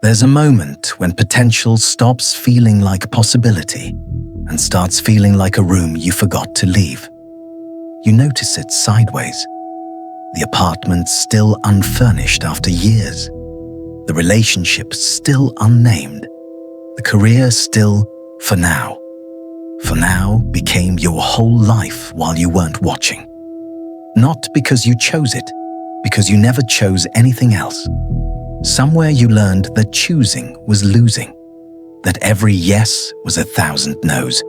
There's a moment when potential stops feeling like possibility and starts feeling like a room you forgot to leave. You notice it sideways. The apartment still unfurnished after years. The relationship still unnamed. The career still, for now. For now became your whole life while you weren't watching. Not because you chose it, because you never chose anything else. Somewhere you learned that choosing was losing, that every yes was 1,000 no's.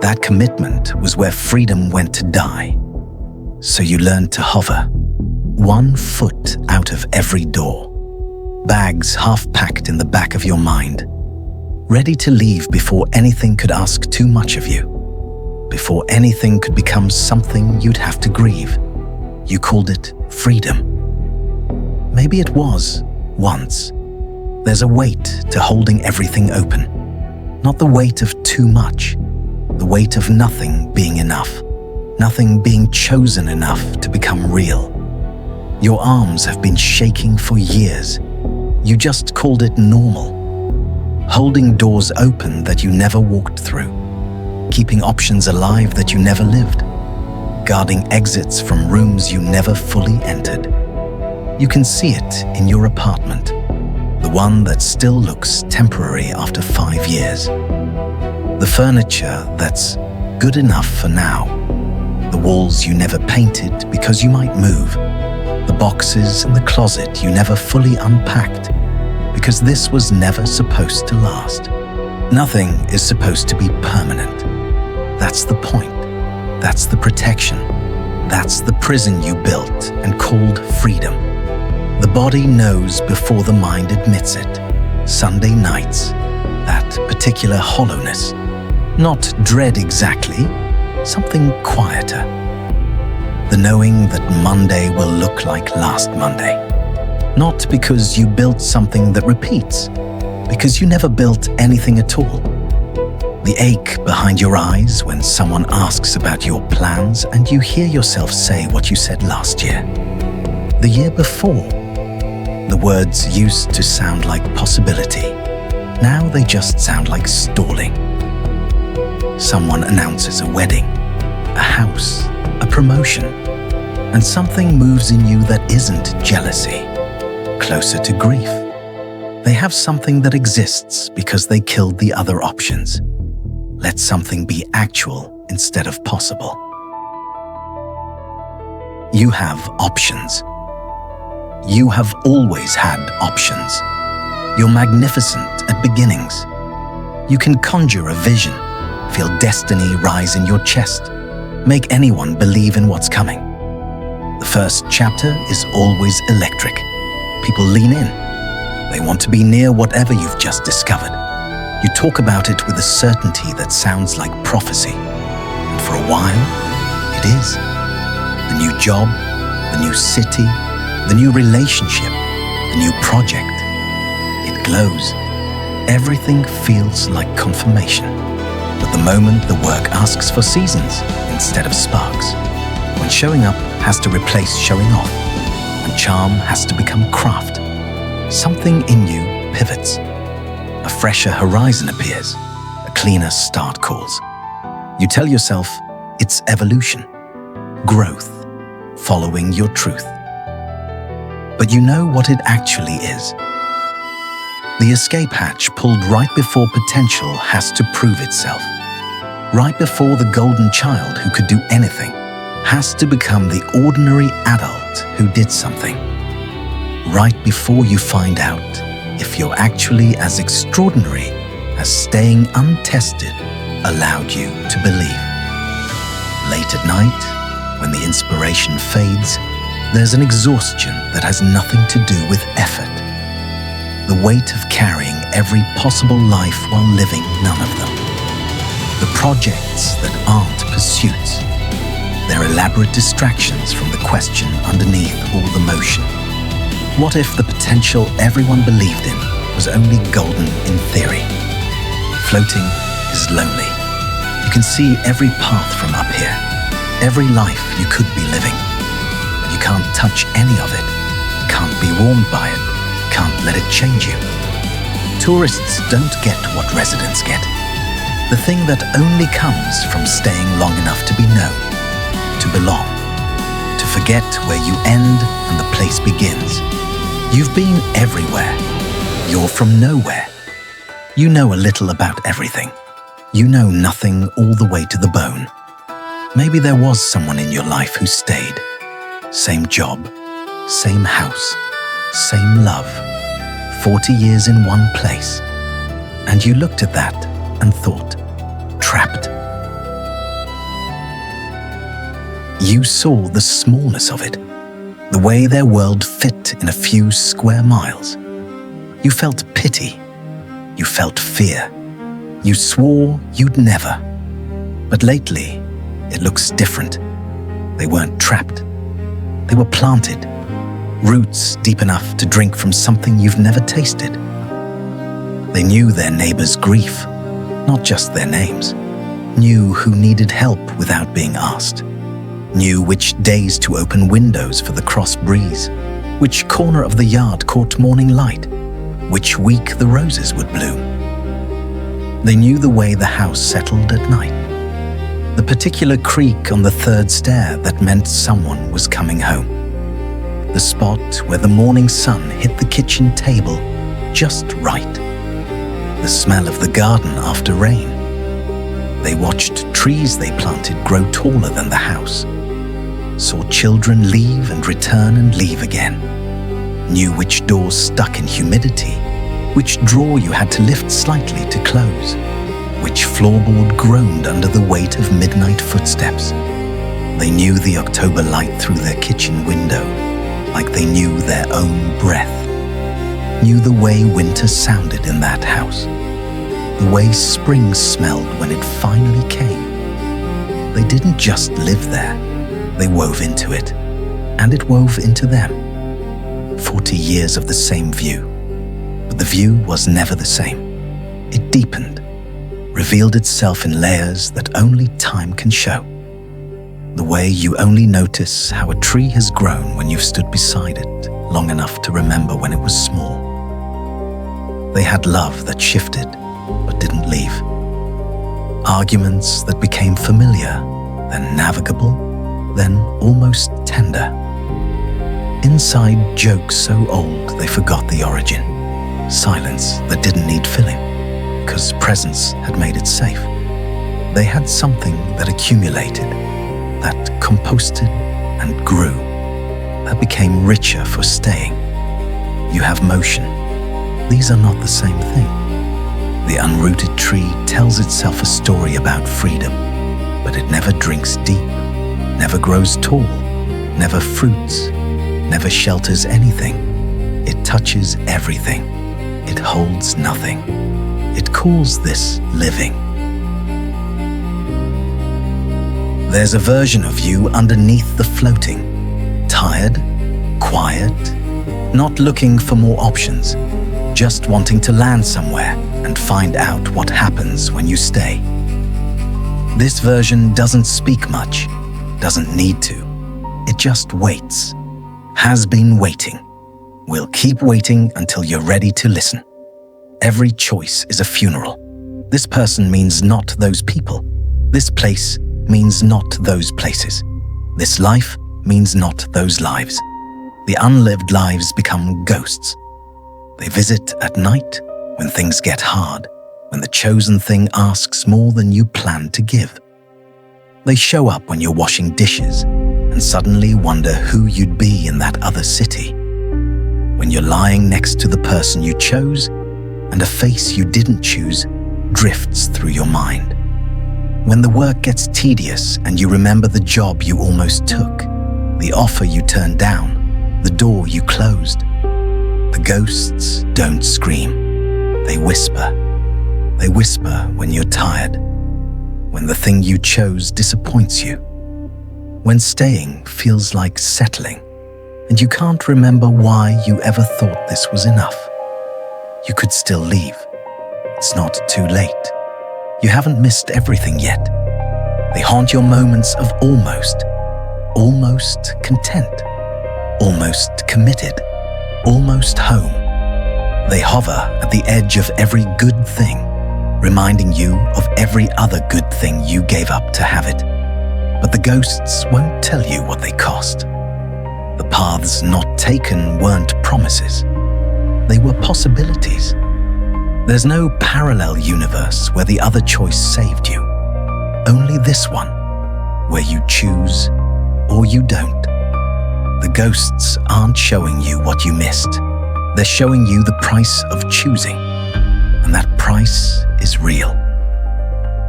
That commitment was where freedom went to die. So you learned to hover, 1 foot out of every door, bags half packed in the back of your mind, ready to leave before anything could ask too much of you, before anything could become something you'd have to grieve. You called it freedom. Maybe it was. Once. There's a weight to holding everything open. Not the weight of too much, the weight of nothing being enough, nothing being chosen enough to become real. Your arms have been shaking for years. You just called it normal. Holding doors open that you never walked through. Keeping options alive that you never lived. Guarding exits from rooms you never fully entered. You can see it in your apartment, the one that still looks temporary after 5 years. The furniture that's good enough for now. The walls you never painted because you might move. The boxes in the closet you never fully unpacked because this was never supposed to last. Nothing is supposed to be permanent. That's the point. That's the protection. That's the prison you built and called freedom. The body knows before the mind admits it. Sunday nights, that particular hollowness. Not dread exactly, something quieter. The knowing that Monday will look like last Monday. Not because you built something that repeats, because you never built anything at all. The ache behind your eyes when someone asks about your plans and you hear yourself say what you said last year. The year before. The words used to sound like possibility. Now they just sound like stalling. Someone announces a wedding, a house, a promotion, and something moves in you that isn't jealousy, closer to grief. They have something that exists because they killed the other options. Let something be actual instead of possible. You have options. You have always had options. You're magnificent at beginnings. You can conjure a vision, feel destiny rise in your chest, make anyone believe in what's coming. The first chapter is always electric. People lean in. They want to be near whatever you've just discovered. You talk about it with a certainty that sounds like prophecy. And for a while, it is. The new job, the new city, the new relationship, the new project. It glows. Everything feels like confirmation. But the moment the work asks for seasons instead of sparks, when showing up has to replace showing off, and charm has to become craft, something in you pivots. A fresher horizon appears, a cleaner start calls. You tell yourself it's evolution, growth, following your truth. But you know what it actually is. The escape hatch pulled right before potential has to prove itself. Right before the golden child who could do anything has to become the ordinary adult who did something. Right before you find out if you're actually as extraordinary as staying untested allowed you to believe. Late at night, when the inspiration fades, there's an exhaustion that has nothing to do with effort. The weight of carrying every possible life while living none of them. The projects that aren't pursuits. They're elaborate distractions from the question underneath all the motion. What if the potential everyone believed in was only golden in theory? Floating is lonely. You can see every path from up here, every life you could be living. But you can't touch any of it, can't be warmed by it, can't let it change you. Tourists don't get what residents get. The thing that only comes from staying long enough to be known, to belong, to forget where you end and the place begins. You've been everywhere. You're from nowhere. You know a little about everything. You know nothing all the way to the bone. Maybe there was someone in your life who stayed. Same job, same house, same love. 40 years in one place. And you looked at that and thought, trapped. You saw the smallness of it, the way their world fit in a few square miles. You felt pity. You felt fear. You swore you'd never. But lately, it looks different. They weren't trapped. They were planted. Roots deep enough to drink from something you've never tasted. They knew their neighbors' grief, not just their names. Knew who needed help without being asked. Knew which days to open windows for the cross breeze, which corner of the yard caught morning light, which week the roses would bloom. They knew the way the house settled at night, the particular creak on the third stair that meant someone was coming home. The spot where the morning sun hit the kitchen table just right. The smell of the garden after rain. They watched trees they planted grow taller than the house. Saw children leave and return and leave again. Knew which doors stuck in humidity, which drawer you had to lift slightly to close, which floorboard groaned under the weight of midnight footsteps. They knew the October light through their kitchen window, like they knew their own breath. Knew the way winter sounded in that house, the way spring smelled when it finally came. They didn't just live there, they wove into it, and it wove into them. 40 years of the same view, but the view was never the same. It deepened, revealed itself in layers that only time can show. The way you only notice how a tree has grown when you've stood beside it long enough to remember when it was small. They had love that shifted but didn't leave. Arguments that became familiar, then navigable, then almost tender. Inside jokes so old they forgot the origin. Silence that didn't need filling, because presence had made it safe. They had something that accumulated, that composted and grew, that became richer for staying. You have motion. These are not the same thing. The unrooted tree tells itself a story about freedom, but it never drinks deep, never grows tall, never fruits, never shelters anything. It touches everything. It holds nothing. It calls this living. There's a version of you underneath the floating, tired, quiet, not looking for more options, just wanting to land somewhere and find out what happens when you stay. This version doesn't speak much, doesn't need to. It just waits, has been waiting, will keep waiting until you're ready to listen. Every choice is a funeral. This person means not those people. This place means not those places. This life means not those lives. The unlived lives become ghosts. They visit at night when things get hard, when the chosen thing asks more than you planned to give. They show up when you're washing dishes and suddenly wonder who you'd be in that other city. When you're lying next to the person you chose and a face you didn't choose drifts through your mind. When the work gets tedious and you remember the job you almost took, the offer you turned down, the door you closed. The ghosts don't scream. They whisper. They whisper when you're tired, when the thing you chose disappoints you, when staying feels like settling, and you can't remember why you ever thought this was enough. You could still leave. It's not too late. You haven't missed everything yet. They haunt your moments of almost content, almost committed, almost home. They hover at the edge of every good thing, reminding you of every other good thing you gave up to have it. But the ghosts won't tell you what they cost. The paths not taken weren't promises. They were possibilities. There's no parallel universe where the other choice saved you. Only this one, where you choose or you don't. The ghosts aren't showing you what you missed. They're showing you the price of choosing, and that price is real.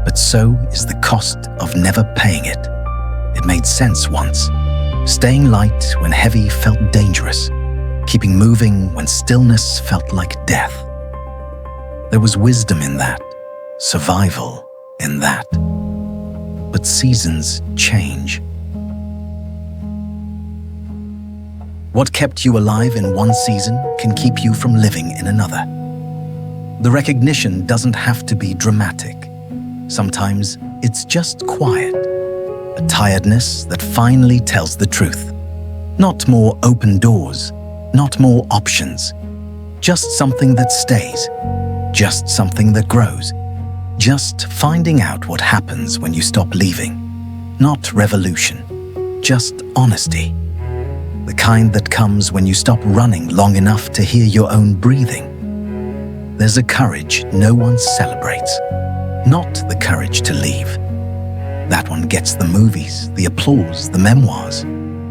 But so is the cost of never paying it. It made sense once. Staying light when heavy felt dangerous, keeping moving when stillness felt like death. There was wisdom in that, survival in that. But seasons change. What kept you alive in one season can keep you from living in another. The recognition doesn't have to be dramatic. Sometimes it's just quiet, a tiredness that finally tells the truth. Not more open doors, not more options, just something that stays, just something that grows, just finding out what happens when you stop leaving. Not revolution, just honesty. The kind that comes when you stop running long enough to hear your own breathing. There's a courage no one celebrates, not the courage to leave. That one gets the movies, the applause, the memoirs,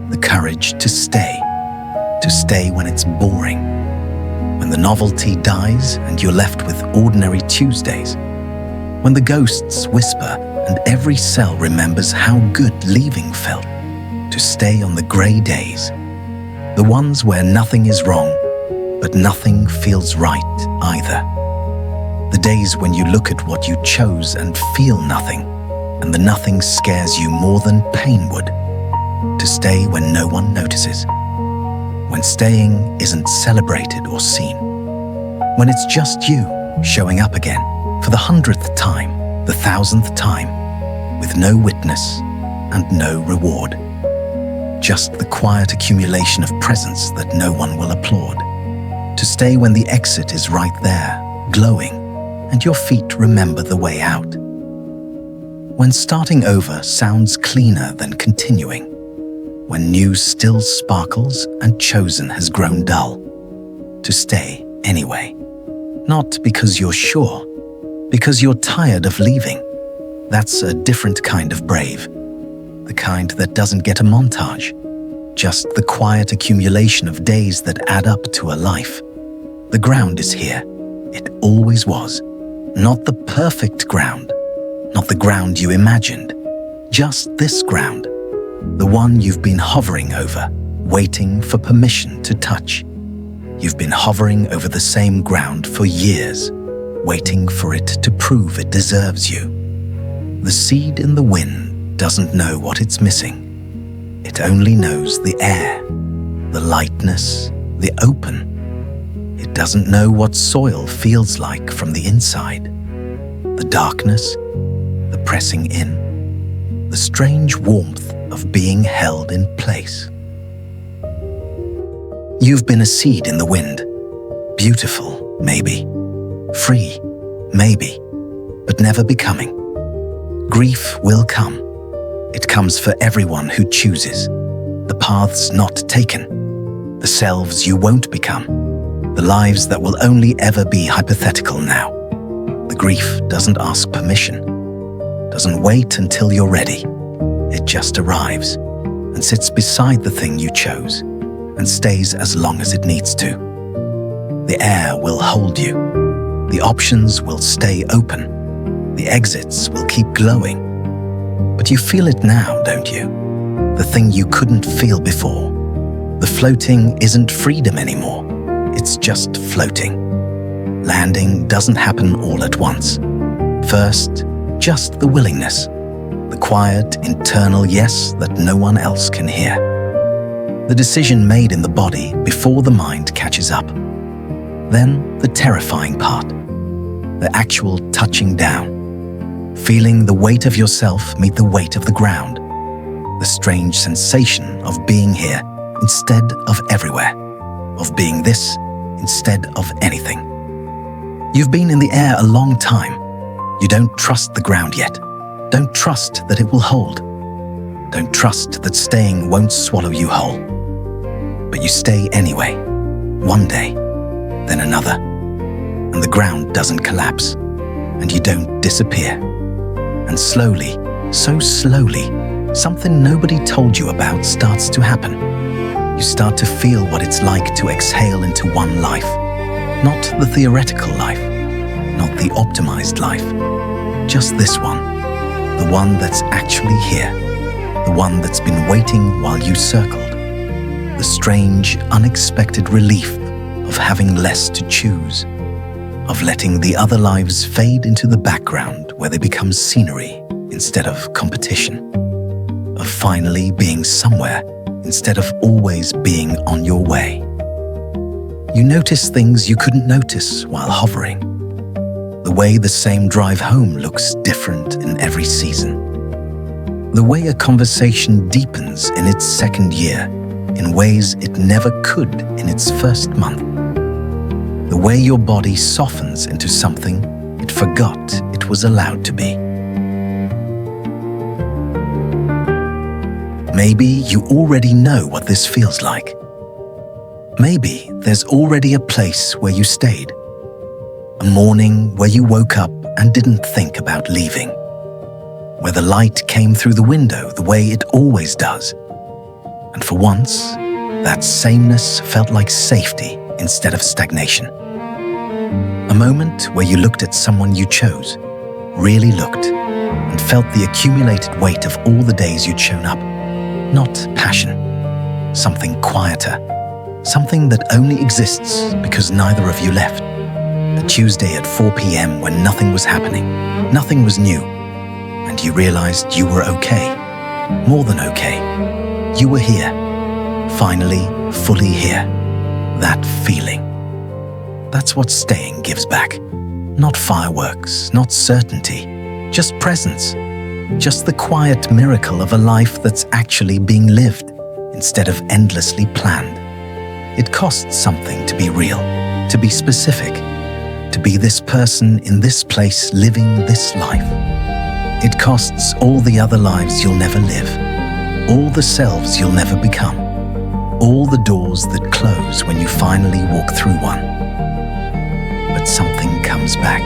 the courage to stay when it's boring, when the novelty dies and you're left with ordinary Tuesdays, when the ghosts whisper and every cell remembers how good leaving felt, to stay on the grey days. The ones where nothing is wrong, but nothing feels right either. The days when you look at what you chose and feel nothing, and the nothing scares you more than pain would. To stay when no one notices. When staying isn't celebrated or seen. When it's just you showing up again for the 100th time, the 1000th time, with no witness and no reward. Just the quiet accumulation of presence that no one will applaud. To stay when the exit is right there, glowing, and your feet remember the way out. When starting over sounds cleaner than continuing. When new still sparkles and chosen has grown dull. To stay anyway. Not because you're sure, because you're tired of leaving. That's a different kind of brave. The kind that doesn't get a montage, just the quiet accumulation of days that add up to a life. The ground is here. It always was. Not the perfect ground, not the ground you imagined, just this ground, the one you've been hovering over, waiting for permission to touch. You've been hovering over the same ground for years, waiting for it to prove it deserves you. The seed in the wind doesn't know what it's missing. It only knows the air, the lightness, the open. It doesn't know what soil feels like from the inside. The darkness, the pressing in, the strange warmth of being held in place. You've been a seed in the wind. Beautiful, maybe. Free, maybe. But never becoming. Grief will come. It comes for everyone who chooses. The paths not taken. The selves you won't become. The lives that will only ever be hypothetical now. The grief doesn't ask permission. Doesn't wait until you're ready. It just arrives and sits beside the thing you chose and stays as long as it needs to. The air will hold you. The options will stay open. The exits will keep glowing. But you feel it now, don't you? The thing you couldn't feel before. The floating isn't freedom anymore. It's just floating. Landing doesn't happen all at once. First, just the willingness. The quiet, internal yes that no one else can hear. The decision made in the body before the mind catches up. Then the terrifying part. The actual touching down. Feeling the weight of yourself meet the weight of the ground. The strange sensation of being here instead of everywhere. Of being this instead of anything. You've been in the air a long time. You don't trust the ground yet. Don't trust that it will hold. Don't trust that staying won't swallow you whole. But you stay anyway, one day, then another, and the ground doesn't collapse, and you don't disappear. And slowly, so slowly, something nobody told you about starts to happen. You start to feel what it's like to exhale into one life, not the theoretical life, not the optimized life, just this one, the one that's actually here, the one that's been waiting while you circled, the strange, unexpected relief of having less to choose, of letting the other lives fade into the background where they become scenery instead of competition, of finally being somewhere instead of always being on your way. You notice things you couldn't notice while hovering. The way the same drive home looks different in every season. The way a conversation deepens in its second year in ways it never could in its first month. The way your body softens into something it forgot it was allowed to be. Maybe you already know what this feels like. Maybe there's already a place where you stayed. A morning where you woke up and didn't think about leaving. Where the light came through the window the way it always does. And for once, that sameness felt like safety instead of stagnation. A moment where you looked at someone you chose, really looked, and felt the accumulated weight of all the days you'd shown up. Not passion, something quieter, something that only exists because neither of you left. A Tuesday at 4 p.m. when nothing was happening, nothing was new, and you realized you were okay, more than okay. You were here, finally, fully here. That feeling. That's what staying gives back. Not fireworks, not certainty, just presence. Just the quiet miracle of a life that's actually being lived instead of endlessly planned. It costs something to be real, to be specific, to be this person in this place living this life. It costs all the other lives you'll never live, all the selves you'll never become, all the doors that close when you finally walk through one. But something comes back.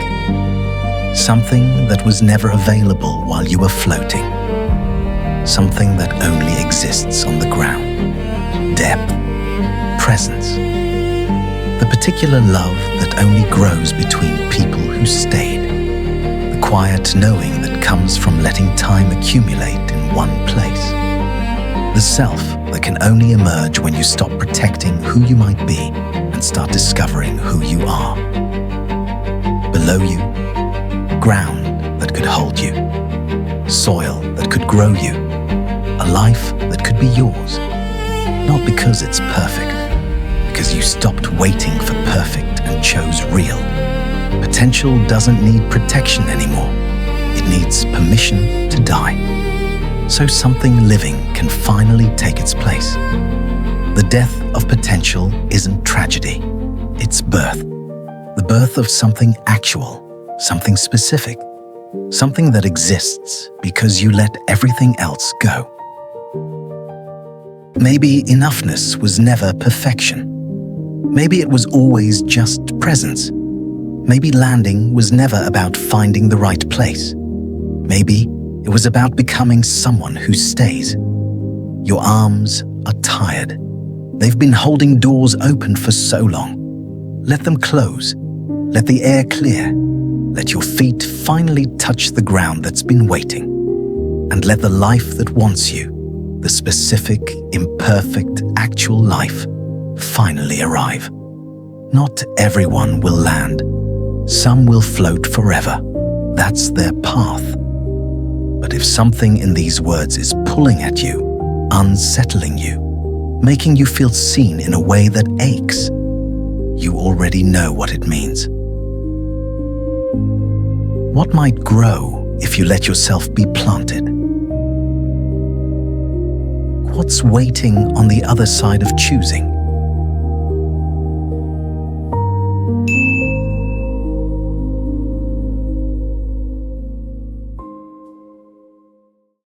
Something that was never available while you were floating. Something that only exists on the ground. Depth. Presence. The particular love that only grows between people who stayed. The quiet knowing that comes from letting time accumulate in one place. The self that can only emerge when you stop protecting who you might be and start discovering who you are. Below you, ground that could hold you, soil that could grow you, a life that could be yours. Not because it's perfect, because you stopped waiting for perfect and chose real. Potential doesn't need protection anymore. It needs permission to die. So something living can finally take its place. The death of potential isn't tragedy, it's birth. The birth of something actual. Something specific, something that exists because you let everything else go. Maybe enoughness was never perfection. Maybe it was always just presence. Maybe landing was never about finding the right place. Maybe it was about becoming someone who stays. Your arms are tired. They've been holding doors open for so long. Let them close. Let the air clear. Let your feet finally touch the ground that's been waiting. And let the life that wants you, the specific, imperfect, actual life, finally arrive. Not everyone will land. Some will float forever. That's their path. But if something in these words is pulling at you, unsettling you, making you feel seen in a way that aches, you already know what it means. What might grow if you let yourself be planted? What's waiting on the other side of choosing?